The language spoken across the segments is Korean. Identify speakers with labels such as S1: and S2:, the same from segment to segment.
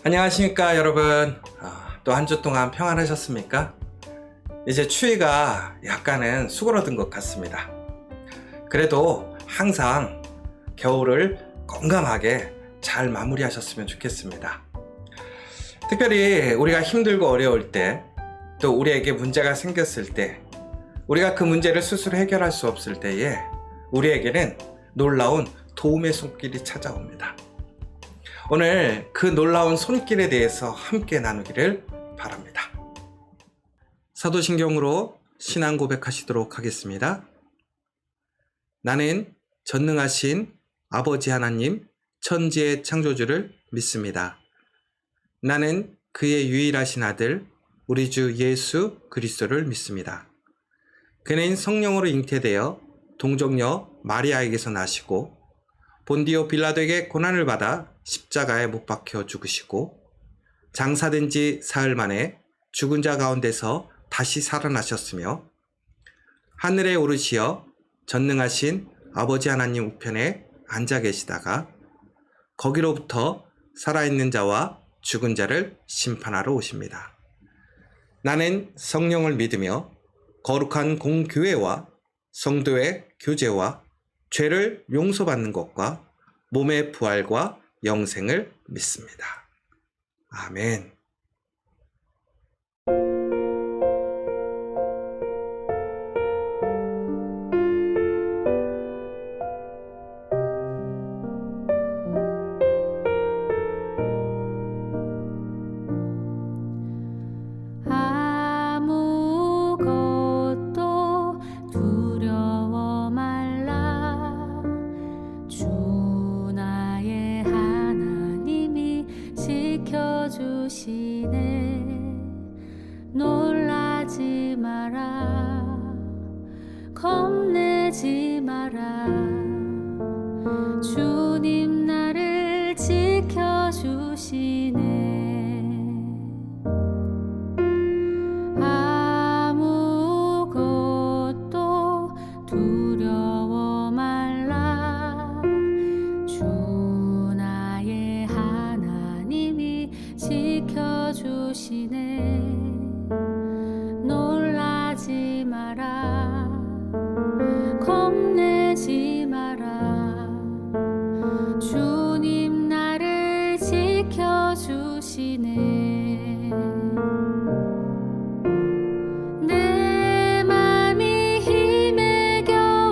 S1: 안녕하십니까 여러분. 또 한 주 동안 평안하셨습니까? 이제 추위가 약간은 수그러든 것 같습니다. 그래도 항상 겨울을 건강하게 잘 마무리하셨으면 좋겠습니다. 특별히 우리가 힘들고 어려울 때, 또 우리에게 문제가 생겼을 때, 우리가 그 문제를 스스로 해결할 수 없을 때에 우리에게는 놀라운 도움의 손길이 찾아옵니다. 오늘 그 놀라운 손길에 대해서 함께 나누기를 바랍니다. 사도신경으로 신앙 고백하시도록 하겠습니다. 나는 전능하신 아버지 하나님, 천지의 창조주를 믿습니다. 나는 그의 유일하신 아들, 우리 주 예수 그리스도를 믿습니다. 그는 성령으로 잉태되어 동정녀 마리아에게서 나시고 본디오 빌라도에게 고난을 받아 십자가에 못 박혀 죽으시고 장사된 지 사흘 만에 죽은 자 가운데서 다시 살아나셨으며 하늘에 오르시어 전능하신 아버지 하나님 우편에 앉아 계시다가 거기로부터 살아있는 자와 죽은 자를 심판하러 오십니다. 나는 성령을 믿으며 거룩한 공교회와 성도의 교제와 죄를 용서받는 것과 몸의 부활과 영생을 믿습니다. 아멘.
S2: 아무것도 두려워 말라. 주 나의 하나님이 지켜주시네. 놀라지 마라. 겁내지 마라. 주님 나를 지켜주시네. 아무것도 두려워 말라. 주 나의 하나님이 지켜주시네. 놀라지 마라. 겁내지 마라. 주님 나를 지켜주시네. 내 맘이 힘에 겨워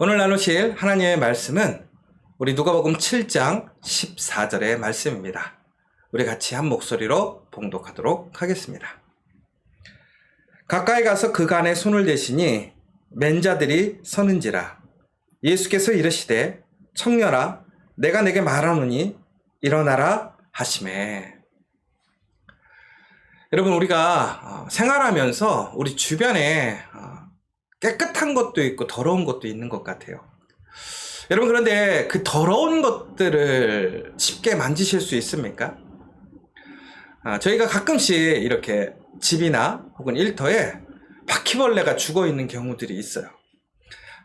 S1: 오늘 나누실 하나님의 말씀은 우리 누가복음 7장 14절의 말씀입니다. 우리 같이 한 목소리로 봉독하도록 하겠습니다. 가까이 가서 그간에 손을 대시니 맨 자들이 서는지라. 예수께서 이르시되 청년아 내가 내게 말하노니 일어나라 하시매. 여러분, 우리가 생활하면서 우리 주변에 깨끗한 것도 있고 더러운 것도 있는 것 같아요. 여러분, 그런데 그 더러운 것들을 쉽게 만지실 수 있습니까? 저희가 가끔씩 이렇게 집이나 혹은 일터에 바퀴벌레가 죽어 있는 경우들이 있어요.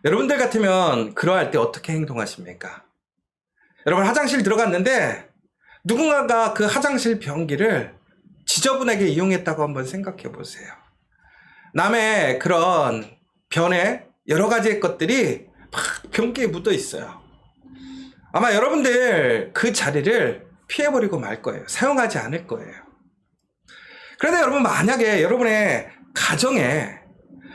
S1: 여러분들 같으면 그러할 때 어떻게 행동하십니까? 여러분, 화장실 들어갔는데 누군가가 그 화장실 변기를 지저분하게 이용했다고 한번 생각해 보세요. 남의 그런 변에 여러 가지의 것들이 막 변기에 묻어 있어요. 아마 여러분들 그 자리를 피해버리고 말 거예요. 사용하지 않을 거예요. 그런데 여러분, 만약에 여러분의 가정에,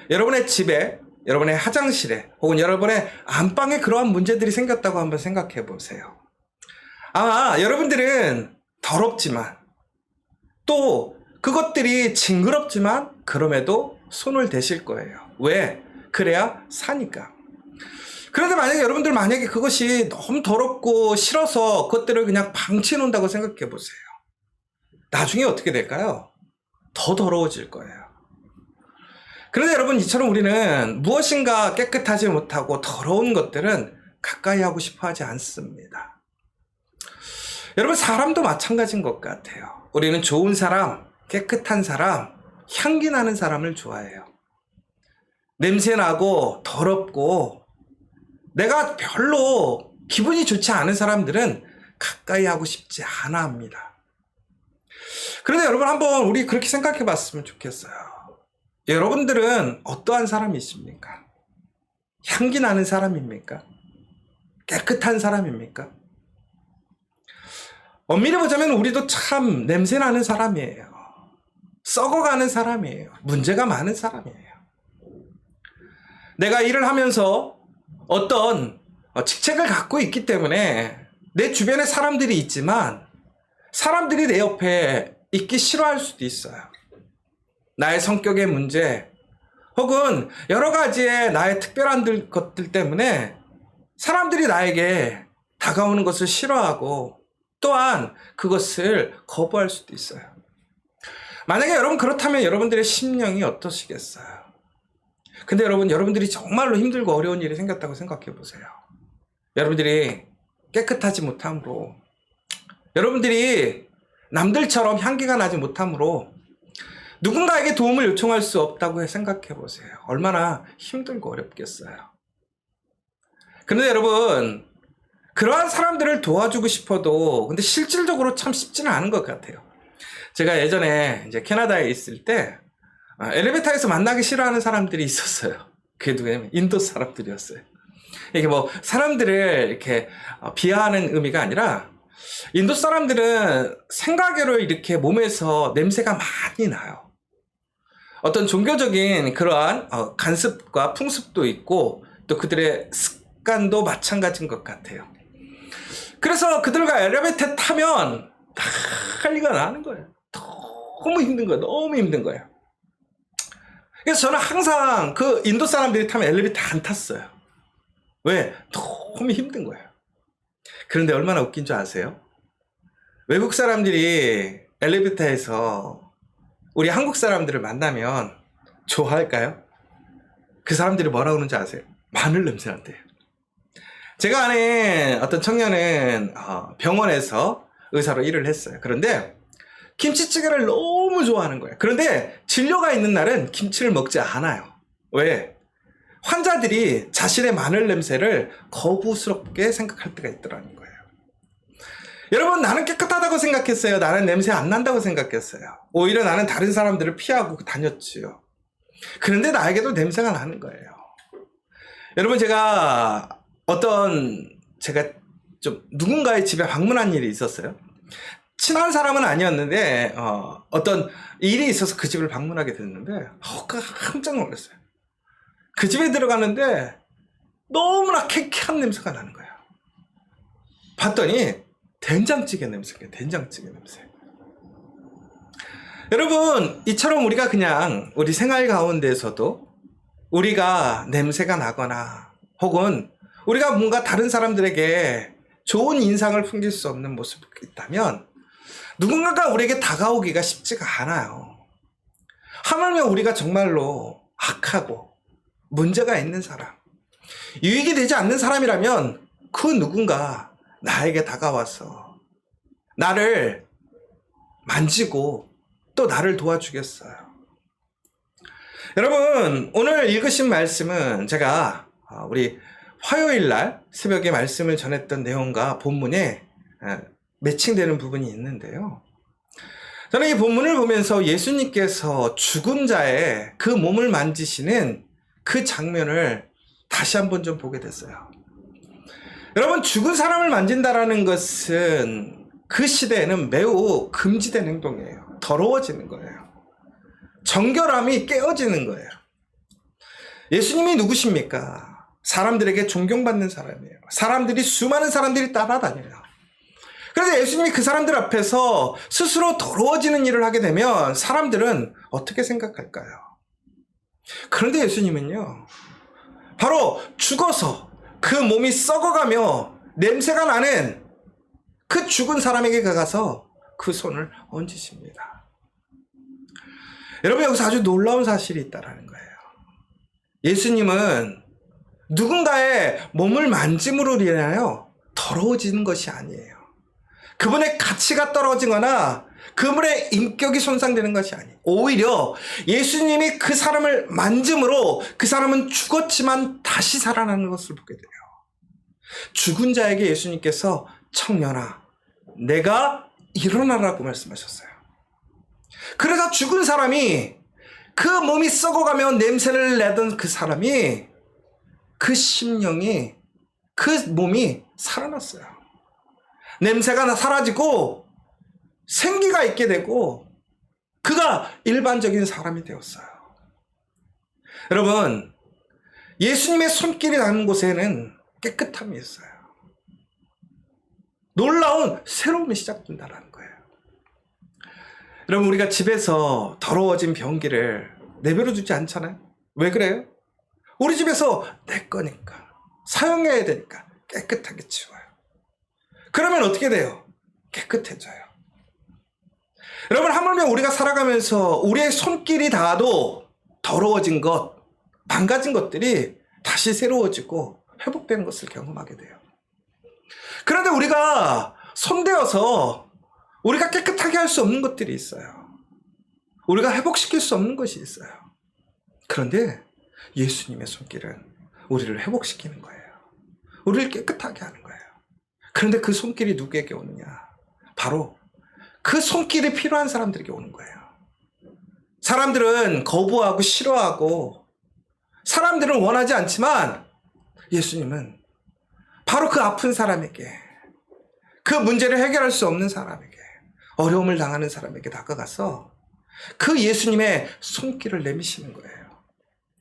S1: 여러분의 집에, 여러분의 화장실에 혹은 여러분의 안방에 그러한 문제들이 생겼다고 한번 생각해 보세요. 아마 여러분들은 더럽지만 또 그것들이 징그럽지만 그럼에도 손을 대실 거예요. 왜? 그래야 사니까. 그런데 만약에 그것이 너무 더럽고 싫어서 그것들을 그냥 방치해 놓는다고 생각해 보세요. 나중에 어떻게 될까요? 더 더러워질 거예요. 그런데 여러분, 이처럼 우리는 무엇인가 깨끗하지 못하고 더러운 것들은 가까이 하고 싶어 하지 않습니다. 여러분, 사람도 마찬가지인 것 같아요. 우리는 좋은 사람, 깨끗한 사람, 향기 나는 사람을 좋아해요. 냄새나고 더럽고 내가 별로 기분이 좋지 않은 사람들은 가까이 하고 싶지 않아 합니다. 그런데 여러분, 한번 우리 그렇게 생각해 봤으면 좋겠어요. 여러분들은 어떠한 사람이십니까? 향기 나는 사람입니까? 깨끗한 사람입니까? 엄밀히 보자면 우리도 참 냄새 나는 사람이에요. 썩어가는 사람이에요. 문제가 많은 사람이에요. 내가 일을 하면서 어떤 직책을 갖고 있기 때문에 내 주변에 사람들이 있지만 사람들이 내 옆에 있기 싫어할 수도 있어요. 나의 성격의 문제 혹은 여러 가지의 나의 특별한 것들 때문에 사람들이 나에게 다가오는 것을 싫어하고 또한 그것을 거부할 수도 있어요. 만약에 여러분 그렇다면 여러분들의 심령이 어떠시겠어요? 근데 여러분들이 정말로 힘들고 어려운 일이 생겼다고 생각해 보세요. 여러분들이 깨끗하지 못함으로, 여러분들이 남들처럼 향기가 나지 못함으로 누군가에게 도움을 요청할 수 없다고 생각해 보세요. 얼마나 힘들고 어렵겠어요. 그런데 여러분, 그러한 사람들을 도와주고 싶어도 근데 실질적으로 참 쉽지는 않은 것 같아요. 제가 예전에 이제 캐나다에 있을 때 엘리베이터에서 만나기 싫어하는 사람들이 있었어요. 그게 누구냐면 인도 사람들이었어요. 이게 뭐 사람들을 이렇게 비하하는 의미가 아니라 인도 사람들은 생각외로 이렇게 몸에서 냄새가 많이 나요. 어떤 종교적인 그러한 간습과 풍습도 있고 또 그들의 습관도 마찬가지인 것 같아요. 그래서 그들과 엘리베이터 타면 난리가 나는 거예요. 너무 힘든 거예요. 너무 힘든 거예요. 그래서 저는 항상 그 인도 사람들이 타면 엘리베이터 안 탔어요. 왜? 너무 힘든 거예요. 그런데 얼마나 웃긴 줄 아세요? 외국 사람들이 엘리베이터에서 우리 한국 사람들을 만나면 좋아할까요? 그 사람들이 뭐라고 그러는지 아세요? 마늘 냄새 난대요. 제가 아는 어떤 청년은 병원에서 의사로 일을 했어요. 그런데 김치찌개를 너무 좋아하는 거예요. 그런데 진료가 있는 날은 김치를 먹지 않아요. 왜? 환자들이 자신의 마늘 냄새를 거부스럽게 생각할 때가 있더라는 거예요. 여러분, 나는 깨끗하다고 생각했어요. 나는 냄새 안 난다고 생각했어요. 오히려 나는 다른 사람들을 피하고 다녔지요. 그런데 나에게도 냄새가 나는 거예요. 여러분, 제가 좀 누군가의 집에 방문한 일이 있었어요. 친한 사람은 아니었는데 어떤 일이 있어서 그 집을 방문하게 됐는데 깜짝 놀랐어요. 그 집에 들어가는데 너무나 쾌쾌한 냄새가 나는 거예요. 봤더니 된장찌개 냄새예요. 된장찌개 냄새. 여러분, 이처럼 우리가 그냥 우리 생활 가운데에서도 우리가 냄새가 나거나 혹은 우리가 뭔가 다른 사람들에게 좋은 인상을 풍길 수 없는 모습이 있다면 누군가가 우리에게 다가오기가 쉽지가 않아요. 하물며 우리가 정말로 악하고 문제가 있는 사람, 유익이 되지 않는 사람이라면 그 누군가 나에게 다가와서 나를 만지고 또 나를 도와주겠어요. 여러분, 오늘 읽으신 말씀은 제가 우리 화요일 날 새벽에 말씀을 전했던 내용과 본문에 매칭되는 부분이 있는데요. 저는 이 본문을 보면서 예수님께서 죽은 자의 그 몸을 만지시는 그 장면을 다시 한번 좀 보게 됐어요. 여러분, 죽은 사람을 만진다라는 것은 그 시대에는 매우 금지된 행동이에요. 더러워지는 거예요. 정결함이 깨어지는 거예요. 예수님이 누구십니까? 사람들에게 존경받는 사람이에요. 수많은 사람들이 따라다녀요. 그래서 예수님이 그 사람들 앞에서 스스로 더러워지는 일을 하게 되면 사람들은 어떻게 생각할까요? 그런데 예수님은요, 바로 죽어서 그 몸이 썩어가며 냄새가 나는 그 죽은 사람에게 가서 그 손을 얹으십니다. 여러분, 여기서 아주 놀라운 사실이 있다는 거예요. 예수님은 누군가의 몸을 만짐으로 인하여 더러워지는 것이 아니에요. 그분의 가치가 떨어지거나 그분의 인격이 손상되는 것이 아니에요. 오히려 예수님이 그 사람을 만짐으로 그 사람은 죽었지만 다시 살아나는 것을 보게 돼요. 죽은 자에게 예수님께서 청년아, 내가 일어나라고 말씀하셨어요. 그래서 죽은 사람이, 그 몸이 썩어가며 냄새를 내던 그 사람이, 그 심령이, 그 몸이 살아났어요. 냄새가 사라지고 생기가 있게 되고 그가 일반적인 사람이 되었어요. 여러분, 예수님의 손길이 닿는 곳에는 깨끗함이 있어요. 놀라운 새로움이 시작된다는 거예요. 여러분, 우리가 집에서 더러워진 변기를 내버려 두지 않잖아요. 왜 그래요? 우리 집에서 내 거니까, 사용해야 되니까 깨끗하게 치워요. 그러면 어떻게 돼요? 깨끗해져요. 여러분, 하물며 우리가 살아가면서 우리의 손길이 닿아도 더러워진 것, 망가진 것들이 다시 새로워지고 회복되는 것을 경험하게 돼요. 그런데 우리가 손대어서 우리가 깨끗하게 할 수 없는 것들이 있어요. 우리가 회복시킬 수 없는 것이 있어요. 그런데 예수님의 손길은 우리를 회복시키는 거예요. 우리를 깨끗하게 하는 거예요. 그런데 그 손길이 누구에게 오느냐? 바로 그 손길이 필요한 사람들에게 오는 거예요. 사람들은 거부하고 싫어하고 사람들은 원하지 않지만 예수님은 바로 그 아픈 사람에게, 그 문제를 해결할 수 없는 사람에게, 어려움을 당하는 사람에게 다가가서 그 예수님의 손길을 내미시는 거예요.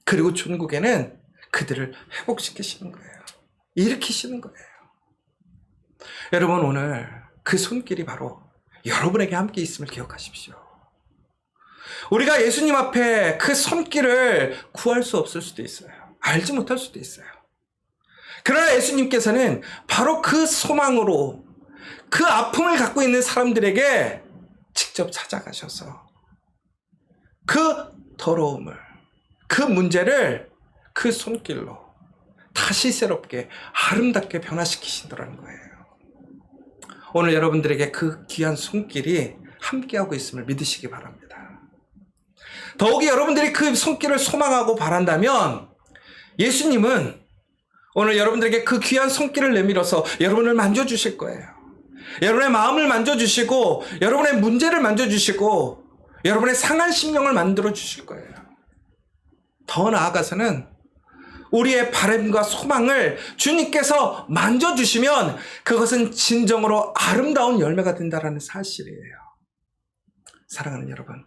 S1: 그리고 천국에는 그들을 회복시키시는 거예요. 일으키시는 거예요. 여러분, 오늘 그 손길이 바로 여러분에게 함께 있음을 기억하십시오. 우리가 예수님 앞에 그 손길을 구할 수 없을 수도 있어요. 알지 못할 수도 있어요. 그러나 예수님께서는 바로 그 소망으로 그 아픔을 갖고 있는 사람들에게 직접 찾아가셔서 그 더러움을, 그 문제를 그 손길로 다시 새롭게 아름답게 변화시키신다는 거예요. 오늘 여러분들에게 그 귀한 손길이 함께하고 있음을 믿으시기 바랍니다. 더욱이 여러분들이 그 손길을 소망하고 바란다면 예수님은 오늘 여러분들에게 그 귀한 손길을 내밀어서 여러분을 만져주실 거예요. 여러분의 마음을 만져주시고 여러분의 문제를 만져주시고 여러분의 상한 심령을 만들어주실 거예요. 더 나아가서는 우리의 바람과 소망을 주님께서 만져주시면 그것은 진정으로 아름다운 열매가 된다는 사실이에요. 사랑하는 여러분,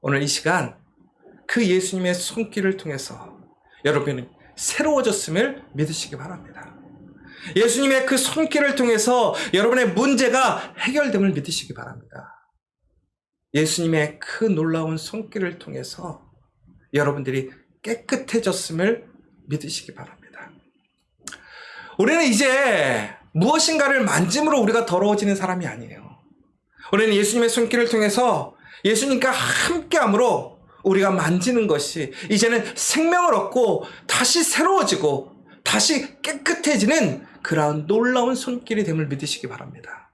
S1: 오늘 이 시간 그 예수님의 손길을 통해서 여러분이 새로워졌음을 믿으시기 바랍니다. 예수님의 그 손길을 통해서 여러분의 문제가 해결됨을 믿으시기 바랍니다. 예수님의 그 놀라운 손길을 통해서 여러분들이 깨끗해졌음을 믿으시기 바랍니다. 우리는 이제 무엇인가를 만짐으로 우리가 더러워지는 사람이 아니에요. 우리는 예수님의 손길을 통해서 예수님과 함께함으로 우리가 만지는 것이 이제는 생명을 얻고 다시 새로워지고 다시 깨끗해지는 그러한 놀라운 손길이 됨을 믿으시기 바랍니다.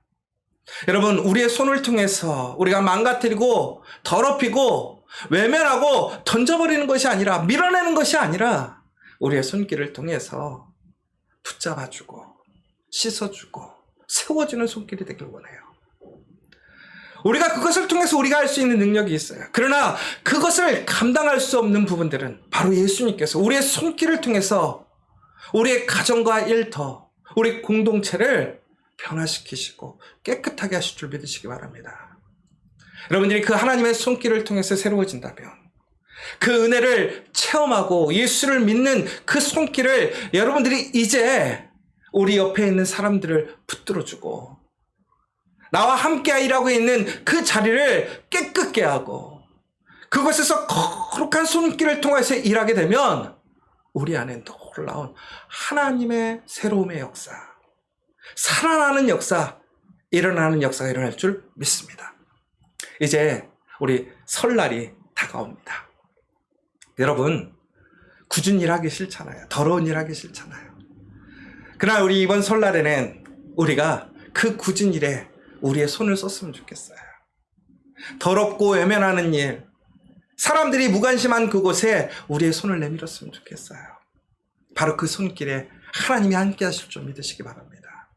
S1: 여러분, 우리의 손을 통해서 우리가 망가뜨리고 더럽히고 외면하고 던져버리는 것이 아니라, 밀어내는 것이 아니라 우리의 손길을 통해서 붙잡아주고 씻어주고 세워주는 손길이 되길 원해요. 우리가 그것을 통해서 우리가 할 수 있는 능력이 있어요. 그러나 그것을 감당할 수 없는 부분들은 바로 예수님께서 우리의 손길을 통해서 우리의 가정과 일터, 우리 공동체를 변화시키시고 깨끗하게 하실 줄 믿으시기 바랍니다. 여러분들이 그 하나님의 손길을 통해서 새로워진다면, 그 은혜를 체험하고 예수를 믿는 그 손길을 여러분들이 이제 우리 옆에 있는 사람들을 붙들어주고 나와 함께 일하고 있는 그 자리를 깨끗게 하고 그곳에서 거룩한 손길을 통해서 일하게 되면 우리 안에 놀라운 하나님의 새로움의 역사, 살아나는 역사, 일어나는 역사가 일어날 줄 믿습니다. 이제 우리 설날이 다가옵니다. 여러분, 굳은 일하기 싫잖아요. 더러운 일하기 싫잖아요. 그러나 우리 이번 설날에는 우리가 그 굳은 일에 우리의 손을 썼으면 좋겠어요. 더럽고 외면하는 일, 사람들이 무관심한 그곳에 우리의 손을 내밀었으면 좋겠어요. 바로 그 손길에 하나님이 함께 하실 줄 믿으시기 바랍니다.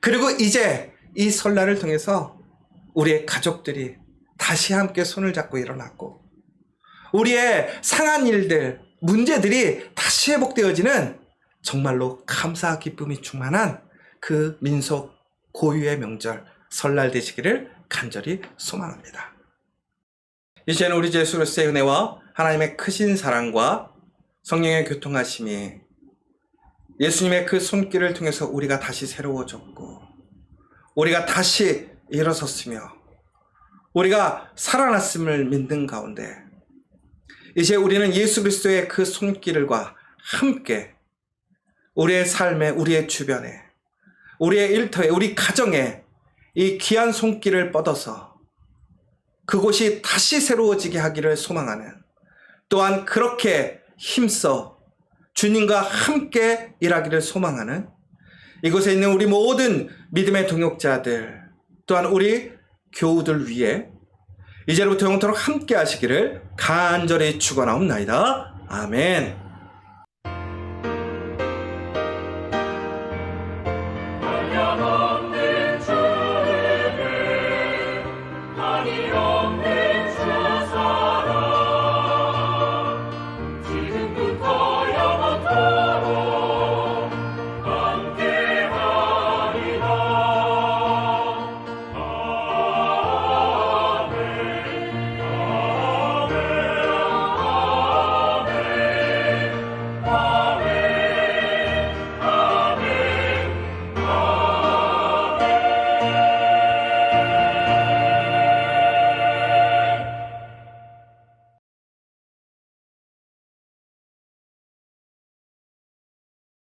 S1: 그리고 이제 이 설날을 통해서 우리의 가족들이 다시 함께 손을 잡고 일어났고 우리의 상한 일들, 문제들이 다시 회복되어지는 정말로 감사 기쁨이 충만한 그 민속 고유의 명절 설날 되시기를 간절히 소망합니다. 이제는 우리 주 예수 그리스도의 은혜와 하나님의 크신 사랑과 성령의 교통하심이 예수님의 그 손길을 통해서 우리가 다시 새로워졌고 우리가 다시 일어섰으며 우리가 살아났음을 믿는 가운데 이제 우리는 예수 그리스도의 그 손길과 함께 우리의 삶에, 우리의 주변에, 우리의 일터에, 우리 가정에 이 귀한 손길을 뻗어서 그곳이 다시 새로워지게 하기를 소망하는, 또한 그렇게 힘써 주님과 함께 일하기를 소망하는 이곳에 있는 우리 모든 믿음의 동역자들, 또한 우리 교우들 위해 이제로부터 영원토록 함께 하시기를 간절히 축원하옵나이다. 아멘.